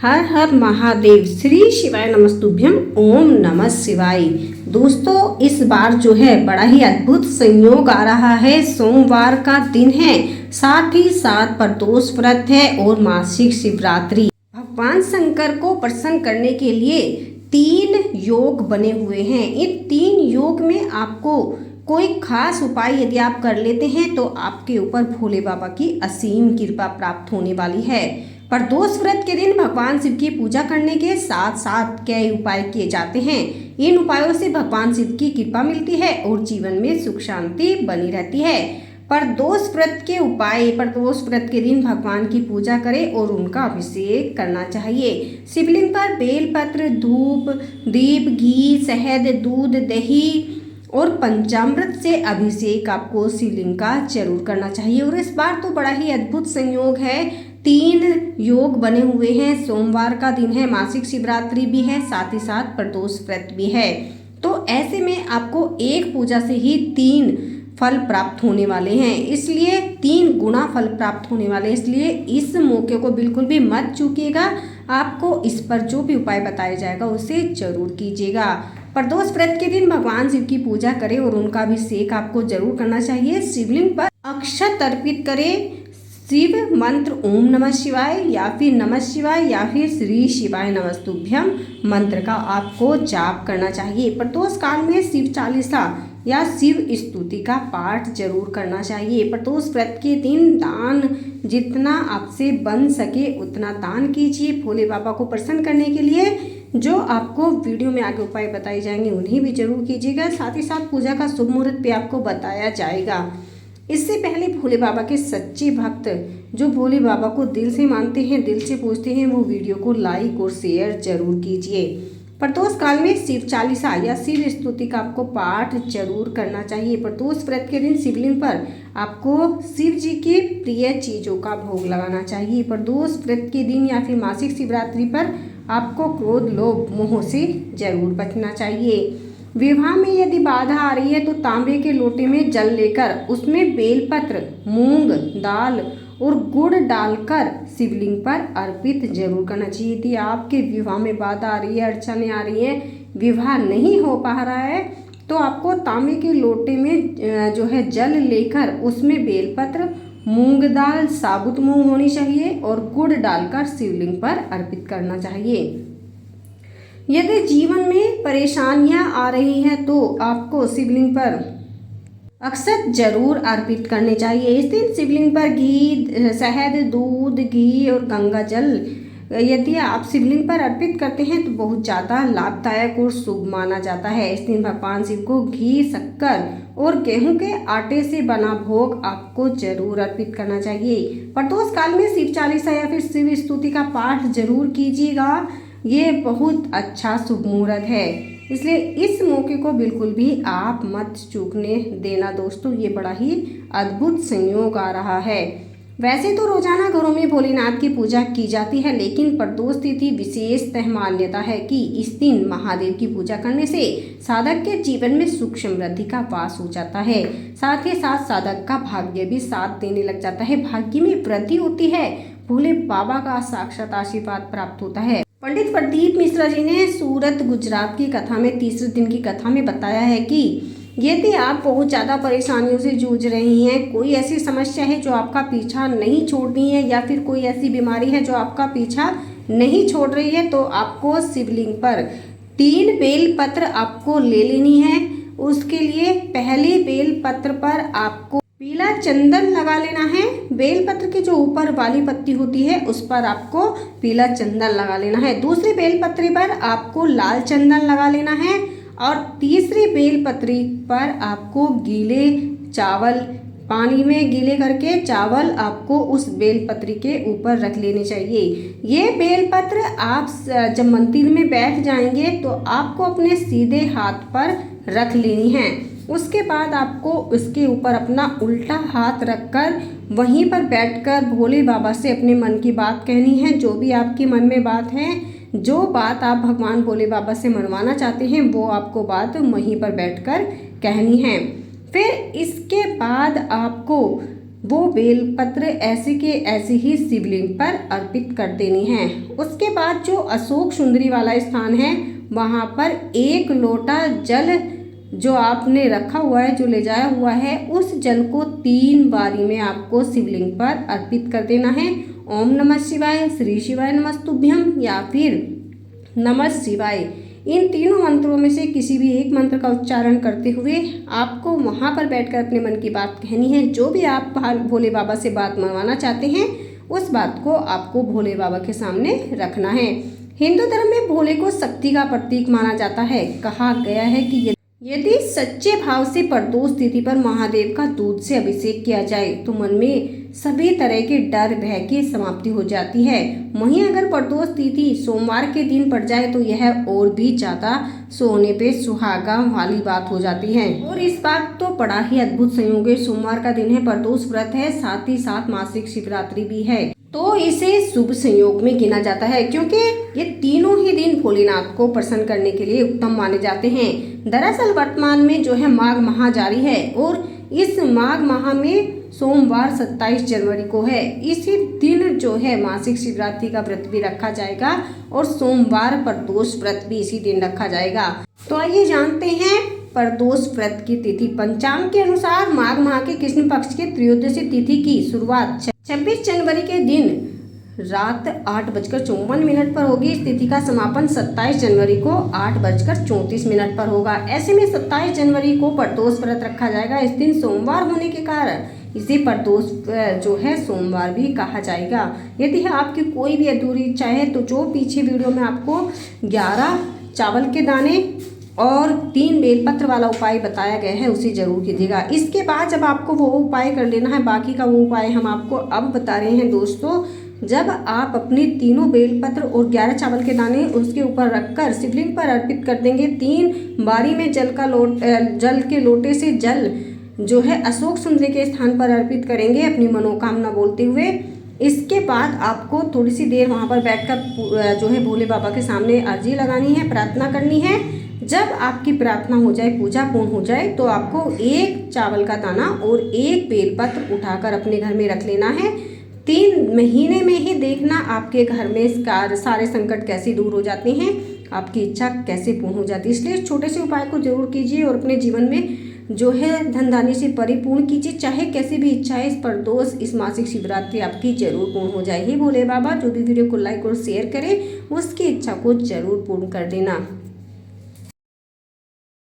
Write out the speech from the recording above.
हर हर महादेव। श्री शिवाय नमस्तुभ्यम। ओम नमः शिवाय। दोस्तों, इस बार जो है बड़ा ही अद्भुत संयोग आ रहा है। सोमवार का दिन है, साथ ही साथ प्रदोष व्रत है और मासिक शिवरात्रि। भगवान शंकर को प्रसन्न करने के लिए 3 योग बने हुए हैं। इन 3 योग में आपको कोई खास उपाय यदि आप कर लेते हैं तो आपके ऊपर भोले बाबा की असीम कृपा प्राप्त होने वाली है। प्रदोष व्रत के दिन भगवान शिव की पूजा करने के साथ साथ कई उपाय किए जाते हैं। इन उपायों से भगवान शिव की कृपा मिलती है और जीवन में सुख शांति बनी रहती है। प्रदोष व्रत के उपाय। प्रदोष व्रत के दिन भगवान की पूजा करें और उनका अभिषेक करना चाहिए। शिवलिंग पर बेलपत्र, धूप, दीप, घी, शहद, दूध, दही और पंचामृत से अभिषेक आपको शिवलिंग का जरूर करना चाहिए। और इस बार तो बड़ा ही अद्भुत संयोग है। 3 योग बने हुए हैं। सोमवार का दिन है, मासिक शिवरात्रि भी है, साथ ही साथ प्रदोष व्रत भी है। तो ऐसे में आपको एक पूजा से ही 3 फल प्राप्त होने वाले हैं, इसलिए 3 गुना फल प्राप्त होने वाले हैं। इसलिए इस मौके को बिल्कुल भी मत चूकिएगा। आपको इस पर जो भी उपाय बताया जाएगा उसे जरूर कीजिएगा। प्रदोष व्रत के दिन भगवान शिव की पूजा करें और उनका अभिषेक आपको जरूर करना चाहिए। शिवलिंग पर अक्षत अर्पित करें। शिव मंत्र ओम नमः शिवाय या फिर नमः शिवाय या फिर श्री शिवाय नमस्तुभ्यम मंत्र का आपको जाप करना चाहिए। प्रदोष काल में शिव चालीसा या शिव स्तुति का पाठ जरूर करना चाहिए। प्रदोष व्रत के दिन दान जितना आपसे बन सके उतना दान कीजिए। भोले बाबा को प्रसन्न करने के लिए जो आपको वीडियो में आगे उपाय बताए जाएंगे उन्हें भी जरूर कीजिएगा। साथ ही साथ पूजा का शुभ मुहूर्त भी आपको बताया जाएगा। इससे पहले भोले बाबा के सच्चे भक्त जो भोले बाबा को दिल से मानते हैं, दिल से पूजते हैं, वो वीडियो को लाइक और शेयर जरूर कीजिए। प्रदोष काल में शिव चालीसा या शिव स्तुति का आपको पाठ जरूर करना चाहिए। प्रदोष व्रत के दिन शिवलिंग पर आपको शिव जी के प्रिय चीज़ों का भोग लगाना चाहिए। प्रदोष व्रत के दिन या फिर मासिक शिवरात्रि पर आपको क्रोध, लोभ, मोह से जरूर बचना चाहिए। विवाह में यदि बाधा आ रही है तो तांबे के लोटे में जल लेकर उसमें बेलपत्र, मूंग दाल और गुड़ डालकर शिवलिंग पर अर्पित जरूर करना चाहिए। यदि आपके विवाह में बाधा आ रही है, अड़चनें आ रही है, विवाह नहीं हो पा रहा है, तो आपको तांबे के लोटे में जो है जल लेकर उसमें बेलपत्र, मूंग दाल, साबुत मूंग होनी चाहिए और गुड़ डालकर शिवलिंग पर अर्पित करना चाहिए। यदि जीवन में परेशानियां आ रही हैं तो आपको शिवलिंग पर अक्षत जरूर अर्पित करने चाहिए। इस दिन शिवलिंग पर घी, शहद, दूध, घी और गंगा जल यदि आप शिवलिंग पर अर्पित करते हैं तो बहुत ज़्यादा लाभदायक और शुभ माना जाता है। इस दिन भगवान शिव को घी, शक्कर और गेहूं के आटे से बना भोग आपको जरूर अर्पित करना चाहिए। प्रदोष काल में शिव चालीसा या फिर शिव स्तुति का पाठ जरूर कीजिएगा। ये बहुत अच्छा शुभ मुहूर्त है, इसलिए इस मौके को बिल्कुल भी आप मत चूकने देना दोस्तों। ये बड़ा ही अद्भुत संयोग आ रहा है। वैसे तो रोजाना घरों में भोलेनाथ की पूजा की जाती है, लेकिन प्रदोष तिथि विशेषतः मान्यता है कि इस दिन महादेव की पूजा करने से साधक के जीवन में सुख समृद्धि का वास हो जाता है। साथ ही साथ साधक का भाग्य भी साथ देने लग जाता है, भाग्य में वृद्धि होती है, भोले बाबा का साक्षात आशीर्वाद प्राप्त होता है। पंडित प्रदीप मिश्रा जी ने सूरत गुजरात की कथा में तीसरे दिन की कथा में बताया है कि यदि आप बहुत ज़्यादा परेशानियों से जूझ रही हैं, कोई ऐसी समस्या है जो आपका पीछा नहीं छोड़ रही है या फिर कोई ऐसी बीमारी है जो आपका पीछा नहीं छोड़ रही है, तो आपको शिवलिंग पर 3 बेलपत्र आपको ले लेनी है। उसके लिए पहले बेलपत्र पर आपको पीला चंदन लगा लेना है। बेलपत्र की जो ऊपर वाली पत्ती होती है उस पर आपको पीला चंदन लगा लेना है। दूसरे बेलपत्री पर आपको लाल चंदन लगा लेना है और तीसरी बेलपत्री पर आपको गीले चावल, पानी में गीले करके चावल आपको उस बेलपत्री के ऊपर रख लेने चाहिए। ये बेलपत्र आप जब मंदिर में बैठ जाएंगे तो आपको अपने सीधे हाथ पर रख लेनी है। उसके बाद आपको इसके ऊपर अपना उल्टा हाथ रखकर वहीं पर बैठकर भोले बाबा से अपने मन की बात कहनी है। जो भी आपके मन में बात है, जो बात आप भगवान भोले बाबा से मनवाना चाहते हैं, वो आपको बात वहीं पर बैठकर कहनी है। फिर इसके बाद आपको वो बेलपत्र ऐसे के ऐसे ही शिवलिंग पर अर्पित कर देनी है। उसके बाद जो अशोक सुंदरी वाला स्थान है वहाँ पर 1 लोटा जल जो आपने रखा हुआ है, जो ले जाया हुआ है, उस जल को 3 बारी में आपको शिवलिंग पर अर्पित कर देना है। ओम नमः शिवाय, श्री शिवाय नमस्तुभ्यम या फिर नमः शिवाय, इन तीनों मंत्रों में से किसी भी एक मंत्र का उच्चारण करते हुए आपको वहाँ पर बैठकर अपने मन की बात कहनी है। जो भी आप भोले बाबा से बात मनवाना चाहते हैं उस बात को आपको भोले बाबा के सामने रखना है। हिंदू धर्म में भोले को शक्ति का प्रतीक माना जाता है। कहा गया है कि यदि सच्चे भाव से प्रदोष तिथि पर महादेव का दूध से अभिषेक किया जाए तो मन में सभी तरह के डर भय की समाप्ति हो जाती है। वहीं अगर प्रदोष तिथि सोमवार के दिन पड़ जाए तो यह और भी ज्यादा सोने पे सुहागा वाली बात हो जाती है। और इस बात तो बड़ा ही अद्भुत संयोग है। सोमवार का दिन है, प्रदोष व्रत है, साथ ही साथ मासिक शिवरात्रि भी है, तो इसे शुभ संयोग में गिना जाता है क्योंकि ये तीनों ही दिन भोलेनाथ को प्रसन्न करने के लिए उत्तम माने जाते हैं। दरअसल वर्तमान में जो है माघ माह जारी है और इस माघ माह में सोमवार 27 जनवरी को है। इसी दिन जो है मासिक शिवरात्रि का व्रत भी रखा जाएगा और सोमवार प्रदोष व्रत भी इसी दिन रखा जाएगा। तो आइए जानते हैं प्रदोष व्रत की तिथि। पंचांग के अनुसार माघ माह के कृष्ण पक्ष के त्रयोदशी तिथि की शुरुआत 26 जनवरी के दिन रात 8:54 पर होगी। इस तिथि का समापन 27 जनवरी को 8:34 पर होगा। ऐसे में 27 जनवरी को प्रदोष व्रत रखा जाएगा। इस दिन सोमवार होने के कारण इसे प्रदोष जो है सोमवार भी कहा जाएगा। यदि आपकी कोई भी अधूरी इच्छा है तो जो पीछे वीडियो में आपको 11 चावल के दाने और 3 बेलपत्र वाला उपाय बताया गया है उसे जरूर कीजिएगा। इसके बाद जब आपको वो उपाय कर लेना है, बाकी का वो उपाय हम आपको अब बता रहे हैं दोस्तों। जब आप अपने तीनों बेलपत्र और 11 चावल के दाने उसके ऊपर रखकर शिवलिंग पर अर्पित कर देंगे, 3 बारी में जल के लोटे से जल जो है अशोक सुंदरी के स्थान पर अर्पित करेंगे अपनी मनोकामना बोलते हुए। इसके बाद आपको थोड़ी सी देर वहाँ पर बैठकर जो है भोले बाबा के सामने अर्जी लगानी है, प्रार्थना करनी है। जब आपकी प्रार्थना हो जाए, पूजा पूर्ण हो जाए, तो आपको 1 चावल का दाना और 1 बेलपत्र उठाकर अपने घर में रख लेना है। 3 महीने में ही देखना आपके घर में सारे संकट कैसे दूर हो जाते हैं, आपकी इच्छा कैसे पूर्ण हो जाती है। इसलिए इस छोटे से उपाय को जरूर कीजिए और अपने जीवन में जो है धन धान्य से परिपूर्ण कीजिए। चाहे कैसी भी इच्छा है, इस प्रदोष इस मासिक शिवरात्रि आपकी जरूर पूर्ण हो जाएगी। भोले बाबा जो भी वीडियो को लाइक और शेयर करें उसकी इच्छा को जरूर पूर्ण कर देना।